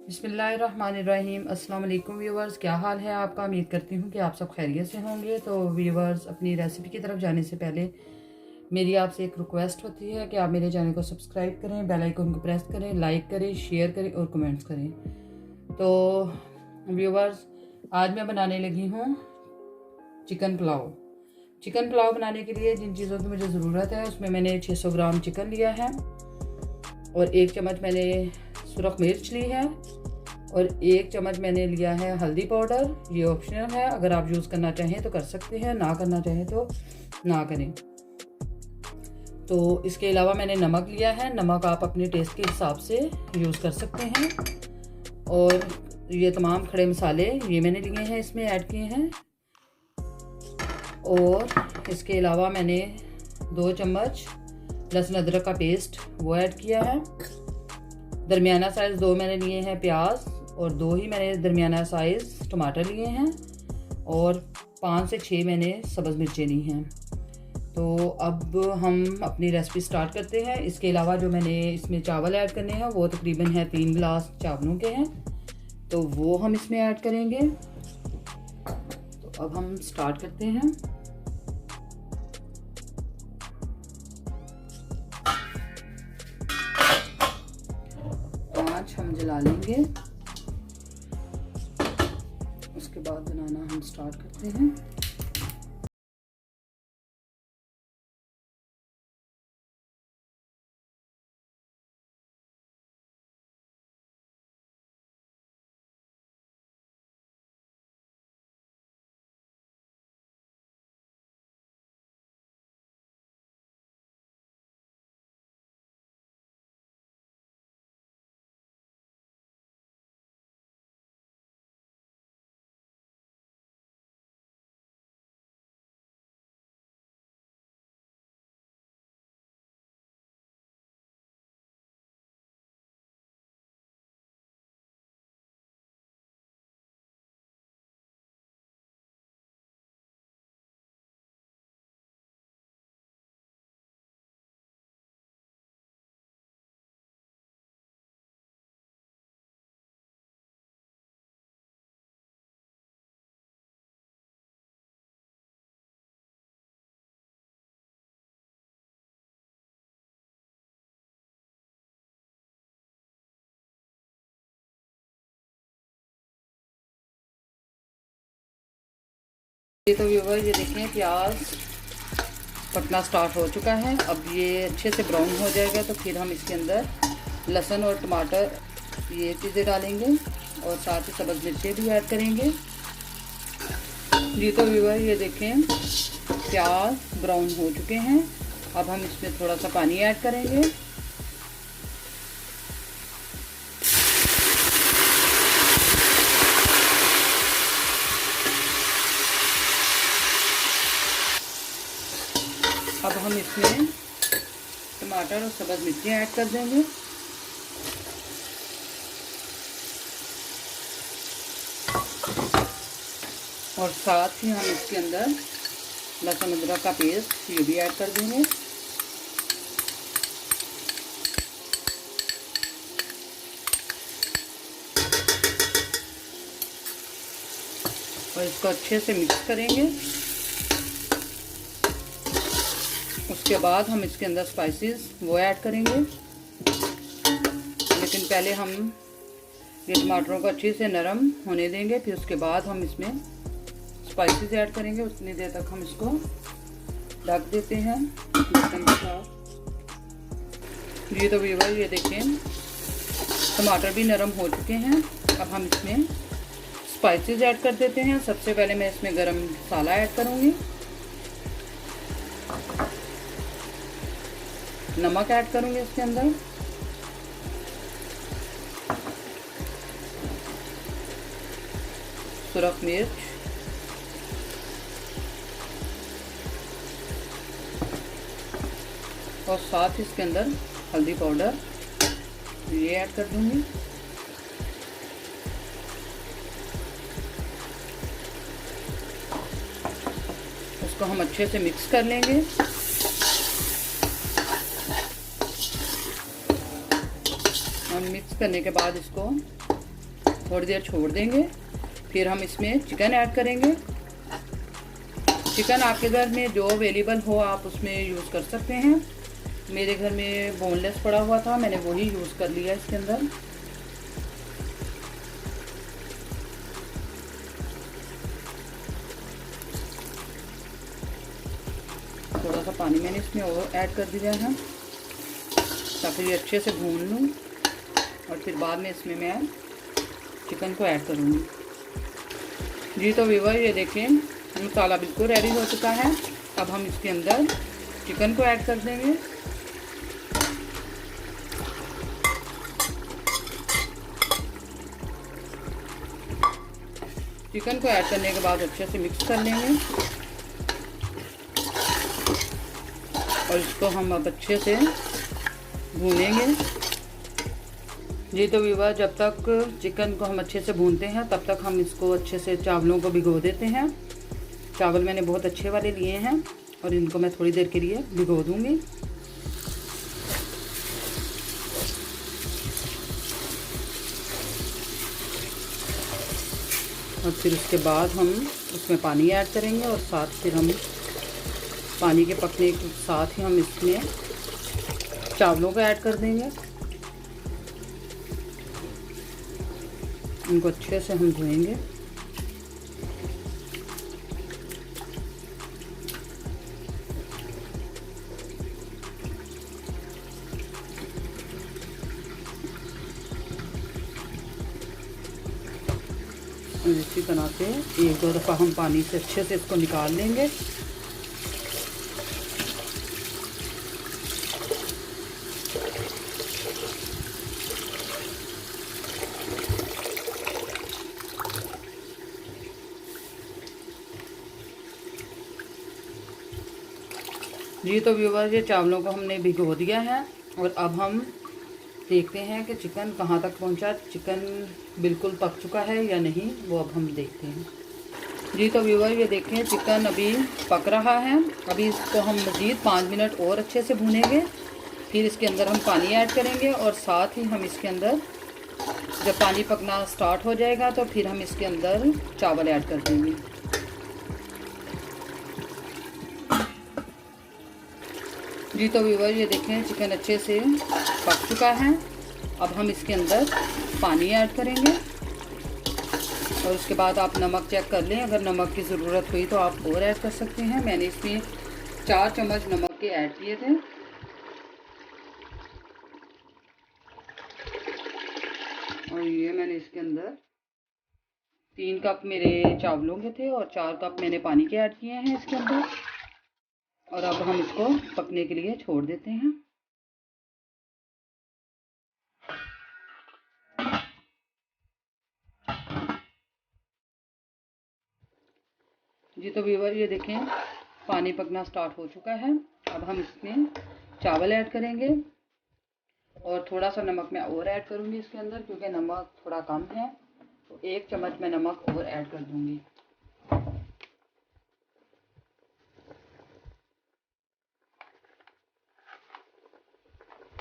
बिस्मिल्लाहिर्रहमानिर्रहीम। अस्सलाम वालेकुम व्यूवर्स, क्या हाल है आपका। उम्मीद करती हूँ कि आप सब खैरियत से होंगे। तो व्यूवर्स, अपनी रेसिपी की तरफ जाने से पहले मेरी आपसे एक रिक्वेस्ट होती है कि आप मेरे चैनल को सब्सक्राइब करें, बेल आइकन को प्रेस करें, लाइक करें, शेयर करें और कमेंट्स करें। तो व्यूवर्स, आज मैं बनाने लगी हूँ चिकन पुलाव। चिकन पुलाव बनाने के लिए जिन चीज़ों की मुझे ज़रूरत है उसमें मैंने 600 ग्राम चिकन लिया है और 1 चम्मच मैंने सुरख मिर्च ली है और 1 चम्मच मैंने लिया है हल्दी पाउडर। ये ऑप्शनल है, अगर आप यूज़ करना चाहें तो कर सकते हैं, ना करना चाहें तो ना करें। तो इसके अलावा मैंने नमक लिया है, नमक आप अपने टेस्ट के हिसाब से यूज़ कर सकते हैं। और ये तमाम खड़े मसाले ये मैंने लिए हैं, इसमें ऐड किए हैं। और इसके अलावा मैंने 2 चम्मच लहसुन अदरक का पेस्ट वो ऐड किया है। दरमियाना साइज़ 2 मैंने लिए हैं प्याज और 2 ही मैंने दरमियाना साइज़ टमाटर लिए हैं और 5 से 6 मैंने सब्ज़ मिर्चें ली हैं। तो अब हम अपनी रेसिपी स्टार्ट करते हैं। इसके अलावा जो मैंने इसमें चावल ऐड करने हैं वो तकरीबन है 3 गिलास चावलों के हैं, तो वो हम इसमें ऐड करेंगे। तो अब हम स्टार्ट करते हैं। हम जला लेंगे, उसके बाद बनाना हम स्टार्ट करते हैं। ये तो व्यूवर, ये देखें प्याज पकना स्टार्ट हो चुका है। अब ये अच्छे से ब्राउन हो जाएगा तो फिर हम इसके अंदर लहसुन और टमाटर ये चीज़ें डालेंगे और साथ ही सब्ज़ मिर्चें भी ऐड करेंगे। जी तो व्यूवर, ये देखें प्याज ब्राउन हो चुके हैं। अब हम इसमें थोड़ा सा पानी ऐड करेंगे। अब हम इसमें टमाटर और सब्ज़ मिर्चें ऐड कर देंगे। और साथ ही हम इसके अंदर लहसुन अदरक का पेस्ट ये भी ऐड कर देंगे। और इसको अच्छे से मिक्स करेंगे। उसके बाद हम इसके अंदर स्पाइसेस वो ऐड करेंगे, लेकिन पहले हम ये टमाटरों को अच्छे से नरम होने देंगे, फिर उसके बाद हम इसमें स्पाइसेस ऐड करेंगे। उतनी देर तक हम इसको ढक देते हैं ढक्कन के साथ। ये तो व्यूअर, ये देखें टमाटर भी नरम हो चुके हैं। अब हम इसमें स्पाइसेस ऐड कर देते हैं। सबसे पहले मैं इसमें गरम मसाला ऐड करूँगी, नमक ऐड करूंगी इसके अंदर, सुरख मिर्च, और साथ ही इसके अंदर हल्दी पाउडर ये ऐड कर दूंगी। उसको हम अच्छे से मिक्स कर लेंगे। हम मिक्स करने के बाद इसको थोड़ी देर छोड़ देंगे। फिर हम इसमें चिकन ऐड करेंगे। चिकन आपके घर में जो अवेलेबल हो आप उसमें यूज़ कर सकते हैं। मेरे घर में बोनलेस पड़ा हुआ था, मैंने वही यूज़ कर लिया इसके अंदर। थोड़ा सा पानी मैंने इसमें और ऐड कर दिया है ताकि ये अच्छे से भून लूँ, और फिर बाद में इसमें मैं चिकन को ऐड करूँगी। जी तो व्यूअर, ये देखें मसाला बिल्कुल रेडी हो चुका है। अब हम इसके अंदर चिकन को ऐड कर देंगे। चिकन को ऐड करने के बाद अच्छे से मिक्स कर लेंगे और इसको हम अब अच्छे से भूनेंगे। जी तो व्यूअर, जब तक चिकन को हम अच्छे से भूनते हैं तब तक हम इसको अच्छे से चावलों को भिगो देते हैं। चावल मैंने बहुत अच्छे वाले लिए हैं और इनको मैं थोड़ी देर के लिए भिगो दूंगी। और फिर उसके बाद हम उसमें पानी ऐड करेंगे और साथ फिर हम पानी के पकने के साथ ही हम इसमें चावलों को ऐड कर देंगे। इनको अच्छे से हम धोएंगे। इसी तरह से एक दो दफ़ा हम पानी से अच्छे से इसको निकाल लेंगे। जी तो व्यूअर, ये चावलों को हमने भिगो दिया है और अब हम देखते हैं कि चिकन कहाँ तक पहुँचा। चिकन बिल्कुल पक चुका है या नहीं, वो अब हम देखते हैं। जी तो व्यूअर, ये देखें चिकन अभी पक रहा है। अभी इसको हम मज़ीद 5 मिनट और अच्छे से भूनेंगे। फिर इसके अंदर हम पानी ऐड करेंगे और साथ ही हम इसके अंदर जब पानी पकना स्टार्ट हो जाएगा तो फिर हम इसके अंदर चावल ऐड कर देंगे। जी तो व्यूअर, ये देखें चिकन अच्छे से पक चुका है। अब हम इसके अंदर पानी ऐड करेंगे और उसके बाद आप नमक चेक कर लें। अगर नमक की ज़रूरत हुई तो आप और ऐड कर सकते हैं। मैंने इसमें 4 चम्मच नमक के ऐड किए थे। और ये मैंने इसके अंदर 3 कप मेरे चावलों के थे और 4 कप मैंने पानी के ऐड किए हैं इसके अंदर। और अब हम इसको पकने के लिए छोड़ देते हैं। जी तो व्यूअर, ये देखें पानी पकना स्टार्ट हो चुका है। अब हम इसमें चावल ऐड करेंगे और थोड़ा सा नमक मैं और ऐड करूँगी इसके अंदर, क्योंकि नमक थोड़ा कम है तो 1 चम्मच मैं नमक और ऐड कर दूँगी।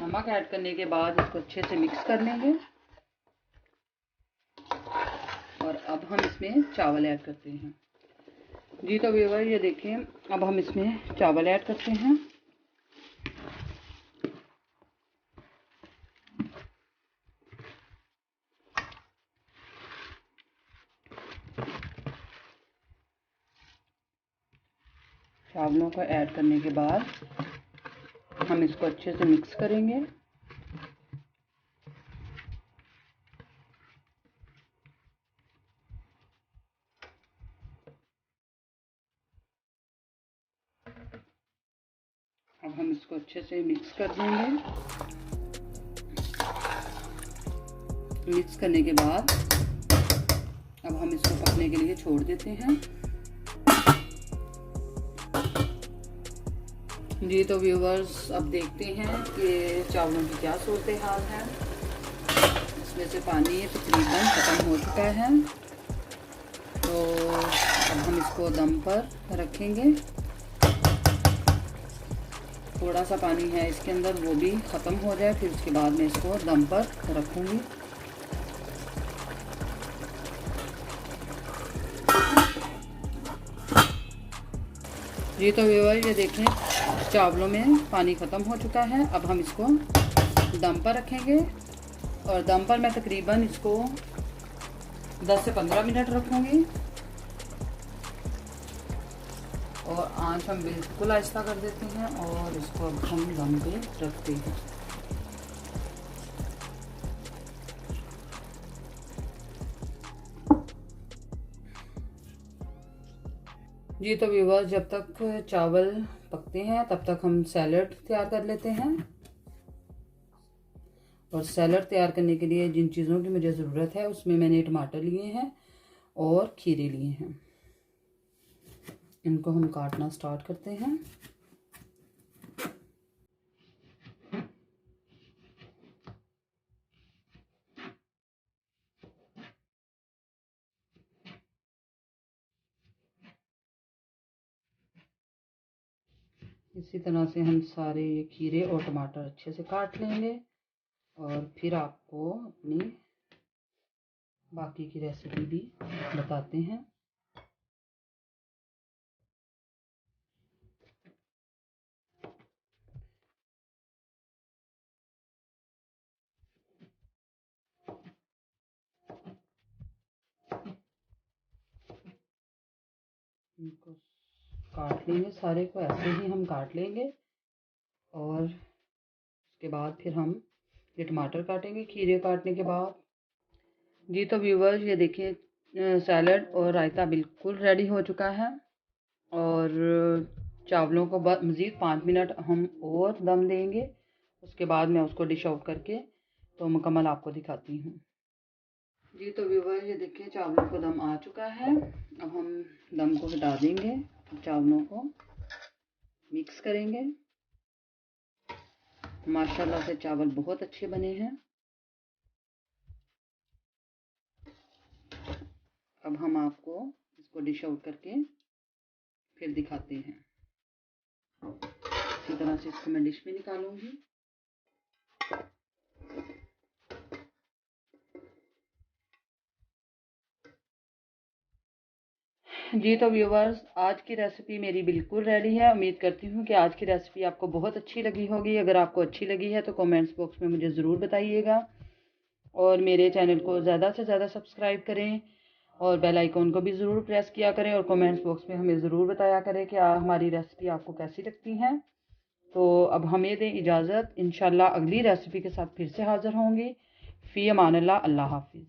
नमक ऐड करने के बाद इसको अच्छे से मिक्स कर लेंगे और अब हम इसमें चावल ऐड करते हैं। जी तो व्यूअर, ये देखें अब हम इसमें चावल ऐड करते हैं। चावलों को ऐड करने के बाद हम इसको अच्छे से मिक्स करेंगे। अब हम इसको अच्छे से मिक्स कर देंगे। मिक्स करने के बाद अब हम इसको पकने के लिए छोड़ देते हैं। जी तो व्यूवर्स, अब देखते हैं कि चावलों की क्या सूरत हाल है। इसमें से पानी तकरीबन ख़त्म हो चुका है, तो अब हम इसको दम पर रखेंगे। थोड़ा सा पानी है इसके अंदर, वो भी ख़त्म हो जाए, फिर उसके बाद मैं इसको दम पर रखूँगी। जी तो व्यूअर ये देखें चावलों में पानी ख़त्म हो चुका है। अब हम इसको दम पर रखेंगे और दम पर मैं तकरीबन इसको 10 से 15 मिनट रखूँगी और आंच हम बिल्कुल आहिस्ता कर देते हैं और इसको अब हम दम पे रखते हैं। जी तो व्यूअर जब तक चावल पकते हैं तब तक हम सैलड तैयार कर लेते हैं। और सैलड तैयार करने के लिए जिन चीज़ों की मुझे ज़रूरत है उसमें मैंने टमाटर लिए हैं और खीरे लिए हैं। इनको हम काटना स्टार्ट करते हैं। इसी तरह से हम सारे ये खीरे और टमाटर अच्छे से काट लेंगे और फिर आपको अपनी बाकी की रेसिपी भी बताते हैं। इनको काट लेंगे, सारे को ऐसे ही हम काट लेंगे और उसके बाद फिर हम ये टमाटर काटेंगे खीरे काटने के बाद। जी तो व्यूवर्स ये देखिए सैलड और रायता बिल्कुल रेडी हो चुका है और चावलों को मज़ीद 5 मिनट हम और दम देंगे। उसके बाद मैं उसको डिश आउट करके तो मुकम्मल आपको दिखाती हूँ। जी तो व्यूवर ये देखिए चावलों को दम आ चुका है। अब हम दम को हटा देंगे, चावलों को मिक्स करेंगे। माशाल्लाह से चावल बहुत अच्छे बने हैं। अब हम आपको इसको डिश आउट करके फिर दिखाते हैं। इसी तरह से इसको मैं डिश में निकालूंगी। जी तो व्यूवर्स आज की रेसिपी मेरी बिल्कुल रेडी है। उम्मीद करती हूँ कि आज की रेसिपी आपको बहुत अच्छी लगी होगी। अगर आपको अच्छी लगी है तो कमेंट्स बॉक्स में मुझे ज़रूर बताइएगा और मेरे चैनल को ज़्यादा से ज़्यादा सब्सक्राइब करें और बेल आइकॉन को भी ज़रूर प्रेस किया करें और कमेंट्स बॉक्स में हमें ज़रूर बताया करें कि हमारी रेसिपी आपको कैसी लगती हैं। तो अब हमें दें इजाज़त, इंशाल्लाह अगली रेसिपी के साथ फिर से हाज़िर होंगी। फ़ी अमान अल्लाह, अल्लाह हाफिज़।